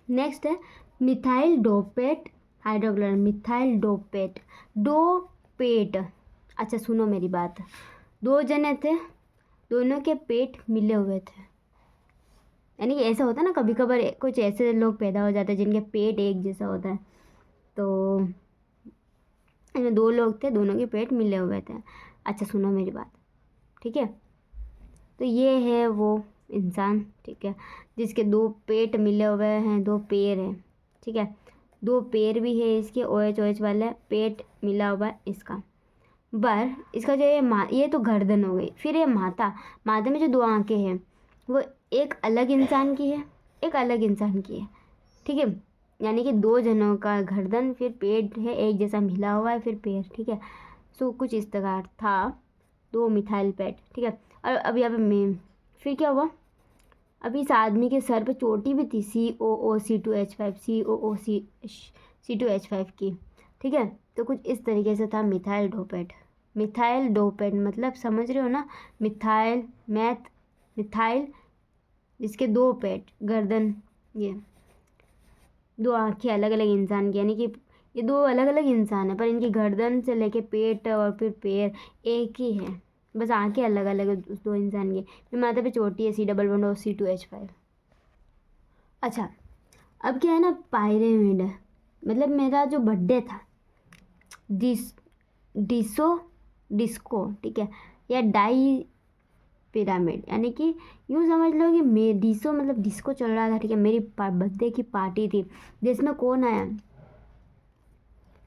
Next है methyl डोपेट hydrochloride, methyl डोपेट, डोपेट। अच्छा सुनो मेरी बात, 2 जने थे, दोनों के पेट मिले हुए थे। यानी कि ऐसा होता है ना, कभी कभार कुछ ऐसे लोग पैदा हो जाते हैं जिनके पेट एक जैसा होता है। तो इसमें 2 लोग थे, दोनों के पेट मिले हुए थे। अच्छा सुनो मेरी बात, ठीक है। तो ये है वो इंसान, ठीक है, जिसके 2 पेट मिले हुए हैं, 2 पैर हैं, ठीक है, 2 पैर भी है इसके, OH OH वाला पेट मिला हुआ है इसका। पर इसका जो ये तो गर्दन हो गई। फिर ये माथे में जो 2 आंखें हैं वो एक अलग इंसान की है, एक अलग इंसान की है, ठीक है। यानी कि 2 जनों का गर्दन, फिर पेट है एक जैसा मिला हुआ है, फिर पैर, ठीक है। सो कुछ इस तरह था, 2 मिथाइल पेट, ठीक है। और अब यहाँ पे मैं फिर क्या हुआ, अभी इस आदमी के सर पे चोटी भी थी, COOC2H5 COOC2H5 की, ठीक है। तो कुछ इस तरीके से था मिथाइल डोपेट। मिथाइल डोपेट मतलब समझ रहे हो ना, मिथाइल जिसके 2 पेट, गर्दन, ये 2 आँखें अलग अलग इंसान की, यानी कि ये 2 अलग अलग इंसान है, पर इनकी गर्दन से लेके पेट और फिर पैर एक ही है, बस आँखें अलग अलग है उस 2 इंसान की। फिर माथे पे चोटी है, C++C2H5। अच्छा अब क्या है ना, पायरेमिड है, मतलब मेरा जो बर्थडे था, डिस्को, ठीक है, या डाई पिरामिड, यानी कि यूँ समझ लो कि डिसो मतलब डिस्को चल रहा था, ठीक है। मेरी बर्थडे की पार्टी थी जिसमें कौन आया,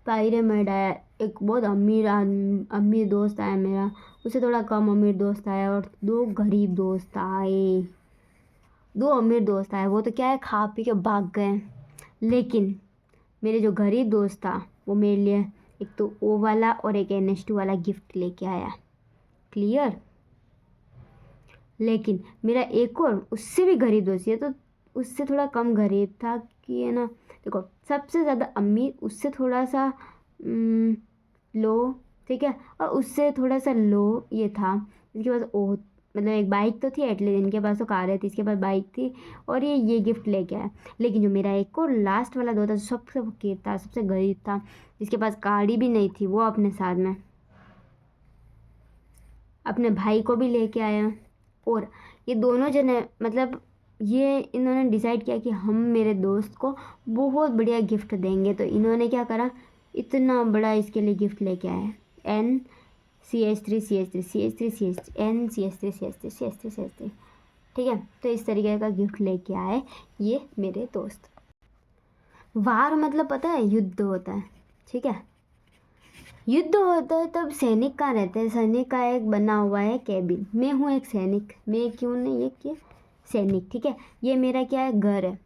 पायरेमिड आया, एक बहुत अमीर दोस्त आया मेरा, उससे थोड़ा कम अमीर दोस्त आया, और 2 गरीब दोस्त आए। 2 अमीर दोस्त आए, वो तो क्या है खा पी के भाग गए। लेकिन मेरे जो गरीब दोस्त था वो मेरे लिए एक तो ओ वाला और एक NH2 वाला गिफ्ट लेके आया, क्लियर। लेकिन मेरा एक और उससे भी गरीब दोस्त, ये तो उससे थोड़ा कम गरीब था कि है ना, देखो सबसे ज़्यादा अमीर, उससे थोड़ा सा लो, ठीक है, और उससे थोड़ा सा लो ये था, इसके पास मतलब एक बाइक तो थी एटलीस्ट, इनके पास तो कार थी, इसके पास बाइक थी, और ये गिफ्ट लेके आया। लेकिन जो मेरा एक और लास्ट वाला दोस्त था, जो सबसे फकीर था, सबसे गरीब था, जिसके पास गाड़ी भी नहीं थी, वो अपने साथ में अपने भाई को भी लेके आया। और ये दोनों जने मतलब ये इन्होंने डिसाइड किया कि हम मेरे दोस्त को बहुत बढ़िया गिफ्ट देंगे। तो इन्होंने क्या करा, इतना बड़ा इसके लिए गिफ्ट लेके आए, NCH3CH3CH3CH3 ठीक है। तो इस तरीके का गिफ्ट लेके आए ये मेरे दोस्त। वार मतलब पता है, युद्ध होता है, ठीक है। युद्ध होता है तब सैनिक कहाँ रहते हैं, सैनिक का एक बना हुआ है कैबिन, मैं हूँ एक सैनिक, मैं क्यों नहीं एक ये सैनिक, ठीक है। ये मेरा क्या है, घर है,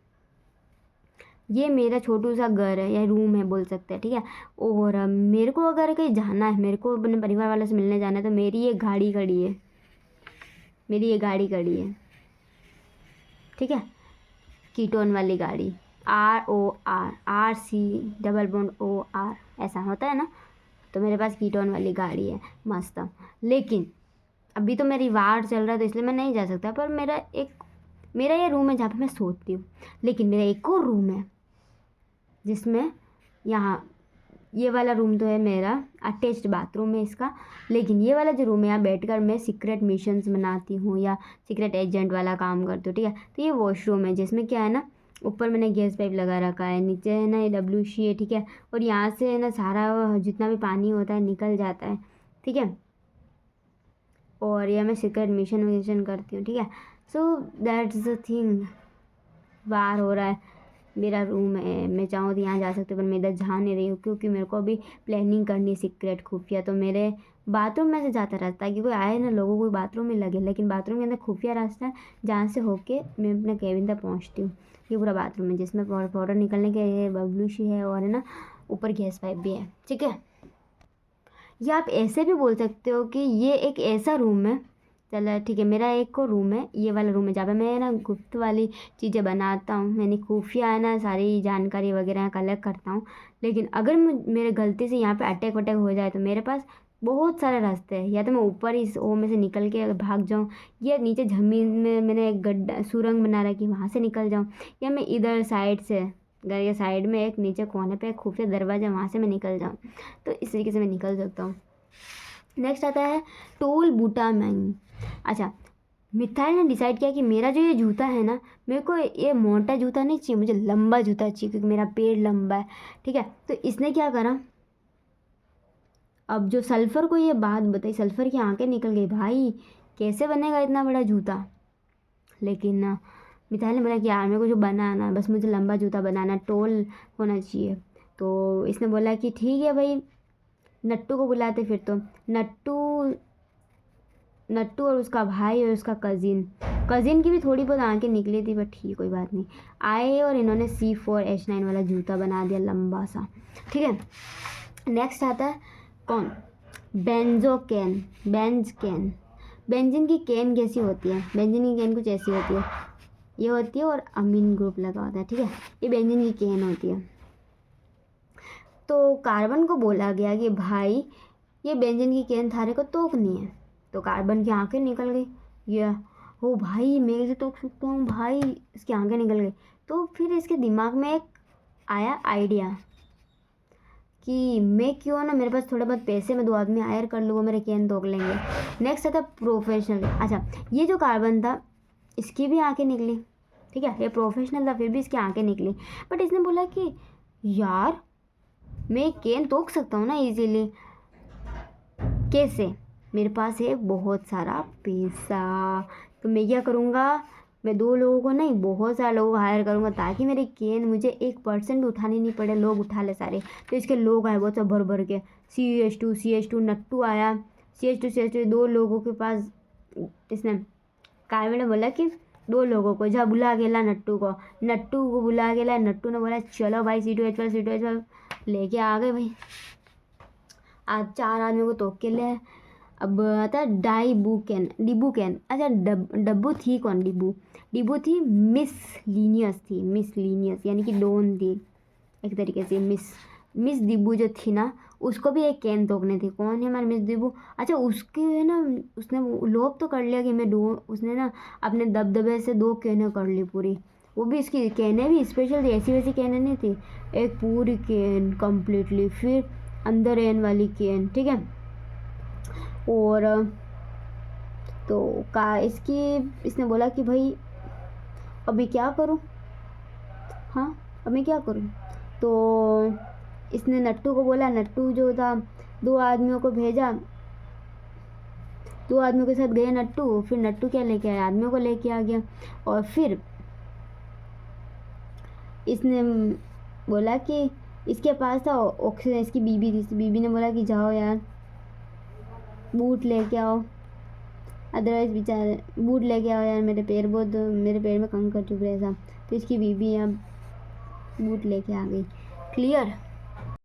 ये मेरा छोटू सा घर है या रूम है बोल सकते हैं, ठीक है। और मेरे को अगर कहीं जाना है, मेरे को अपने परिवार वालों से मिलने जाना है, तो मेरी ये गाड़ी खड़ी है, मेरी ये गाड़ी खड़ी है, ठीक है, कीटोन वाली गाड़ी, ROR, ऐसा होता है ना। तो मेरे पास कीटोन वाली गाड़ी है मस्त। लेकिन अभी तो मेरी वार चल रहा है तो इसलिए मैं नहीं जा सकता, पर मेरा ये रूम है जहाँ पे मैं सोती हूँ। लेकिन मेरा एक और रूम है जिसमें यहाँ ये वाला रूम तो है मेरा, अटैच्ड बाथरूम है इसका। लेकिन ये वाला जो रूम है, यहाँ बैठकर मैं सीक्रेट मिशंस बनाती हूँ या सीक्रेट एजेंट वाला काम करती हूँ, ठीक है। तो ये वॉशरूम है जिसमें क्या है ना, ऊपर मैंने गैस पाइप लगा रखा है, नीचे है ना ये WC है, ठीक है। और यहाँ से है ना सारा जितना भी पानी होता है निकल जाता है, ठीक है। और यह मैं सीक्रेट मिशन करती हूँ, ठीक है। सो दैट्स द थिंग, बाहर हो रहा है, मेरा रूम है, मैं चाहूँ तो यहाँ जा सकती हूँ, पर मैं इधर जा नहीं रही हूँ क्योंकि मेरे को अभी प्लानिंग करनी है सीक्रेट खुफिया। तो मेरे बाथरूम में से जाता रास्ता है कि कोई आए ना, लोगों को बाथरूम में लगे, लेकिन बाथरूम के अंदर खुफिया रास्ता है जहाँ से होके मैं अपने केबिन तक पहुँचती हूँ। ये पूरा बाथरूम है जिसमें पाउडर निकलने के WC है और है ना ऊपर गैस पाइप भी है, ठीक है। या आप ऐसे भी बोल सकते हो कि ये एक ऐसा रूम है, चलो ठीक है, मेरा एक को रूम है, ये वाला रूम है जहाँ पे मैं ना गुप्त वाली चीज़ें बनाता हूँ, मैंने खुफिया है ना सारी जानकारी वगैरह कलेक्ट करता हूँ। लेकिन अगर मेरे गलती से यहाँ पे अटैक वटैक हो जाए तो मेरे पास बहुत सारे रास्ते हैं, या तो मैं ऊपर इस ओ में से निकल के भाग जाऊँ, या नीचे ज़मीन में मैंने एक गड्ढा सुरंग बना रखी वहाँ से निकल जाऊँ, या मैं इधर साइड से घर के साइड में एक नीचे कोने पे एक खुफिया दरवाज़ा वहाँ से मैं निकल जाऊँ। तो इस तरीके से मैं निकल सकता हूँ। नेक्स्ट आता है टोल बूटा मैंग। अच्छा, मिथाइल ने डिसाइड किया कि मेरा जो ये जूता है ना, मेरे को ये मोटा जूता नहीं चाहिए, मुझे लंबा जूता चाहिए क्योंकि मेरा पेड़ लंबा है। ठीक है, तो इसने क्या करा, अब जो सल्फ़र को ये बात बताई, सल्फ़र की आंखें निकल गई, भाई कैसे बनेगा इतना बड़ा जूता। लेकिन मिथाइल ने बोला कि यार मेरे को जो बनाना है, बस मुझे लंबा जूता बनाना, टोल होना चाहिए। तो इसने बोला कि ठीक है भाई, नट्टू को बुलाते फिर। तो नट्टू और उसका भाई और उसका कज़िन की भी थोड़ी बहुत आंखें निकली थी, बट ठीक कोई बात नहीं, आए और इन्होंने C4H9 वाला जूता बना दिया लंबा सा। ठीक है, नेक्स्ट आता है कौन, बेंजीन की कैन कैसी होती है, बेंजीन की कैन कुछ ऐसी होती है, ये होती है और अमीन ग्रुप लगा होता है। ठीक है, ये बेंजीन की कैन होती है। तो कार्बन को बोला गया कि भाई ये बेंजीन की कैन थारे को तोड़नी है। तो कार्बन की आंखें निकल गई, ये ओ भाई मैं भी तोड़ सकता हूँ भाई, इसकी आंखें निकल गई। तो फिर इसके दिमाग में एक आया आइडिया कि मैं क्यों ना, मेरे पास थोड़े बहुत पैसे, मैं 2 आदमी हायर कर लूँ, वो मेरे कैन तोड़ लेंगे। नेक्स्ट आता प्रोफेशनल। अच्छा, ये जो कार्बन था इसकी भी आंखें निकली। ठीक है, ये प्रोफेशनल था फिर भी इसकी आंखें निकली। बट इसने बोला कि यार मैं कैन तोड़ सकता हूँ ना इजीली, कैसे, मेरे पास है बहुत सारा पैसा। तो मैं क्या करूँगा, मैं 2 लोगों को नहीं बहुत सारे लोगों को हायर करूँगा ताकि मेरी कैन मुझे 1% भी उठानी नहीं पड़े, लोग उठा ले सारे। तो इसके लोग आए बहुत सब भर भर के, CH2 नट्टू आया, CH2 2 लोगों के पास। इसने कार्बन ने बोला कि 2 लोगों को जा बुला के ला, नट्टू को बुला के ला। नट्टू ने बोला चलो भाई C2H5 लेके आ गए भाई, आज 4 आदमियों को तोड़ के ले। अब आता है डिबू कैन। अच्छा, डब्बू थी कौन, डिबू थी मिस लीनियस यानी कि डॉन थी एक तरीके से। मिस डिबू जो थी ना, उसको भी एक कैन तोड़नी थी। कौन है हमारी मिस डिबू, अच्छा उसके है ना, उसने लोभ तो कर लिया कि मैं उसने ना अपने दबदबे से 2 कैनें कर ली पूरी, वो भी इसकी कैनें भी स्पेशल थी, ऐसी वैसी कैनें नहीं थी, एक पूरी कैन कम्प्लीटली, फिर अंदर एन वाली कैन। ठीक है, और तो इसने बोला कि भाई अभी क्या करूं, हाँ अब मैं क्या करूं। तो इसने नट्टू को बोला, नट्टू जो था 2 आदमियों को भेजा, 2 आदमियों के साथ गए नट्टू। फिर नट्टू क्या लेके आया, आदमियों को लेके आ गया। और फिर इसने बोला कि इसके पास था ऑक्सीजन, इसकी बीबी थी, इसकी बीबी ने बोला कि जाओ यार बूट लेके आओ, अदरवाइज़ बेचारे बूट लेके आओ यार, मेरे पैर में कंकर चुभ रहे था। तो इसकी बीबी अब बूट लेके आ गई। क्लियर।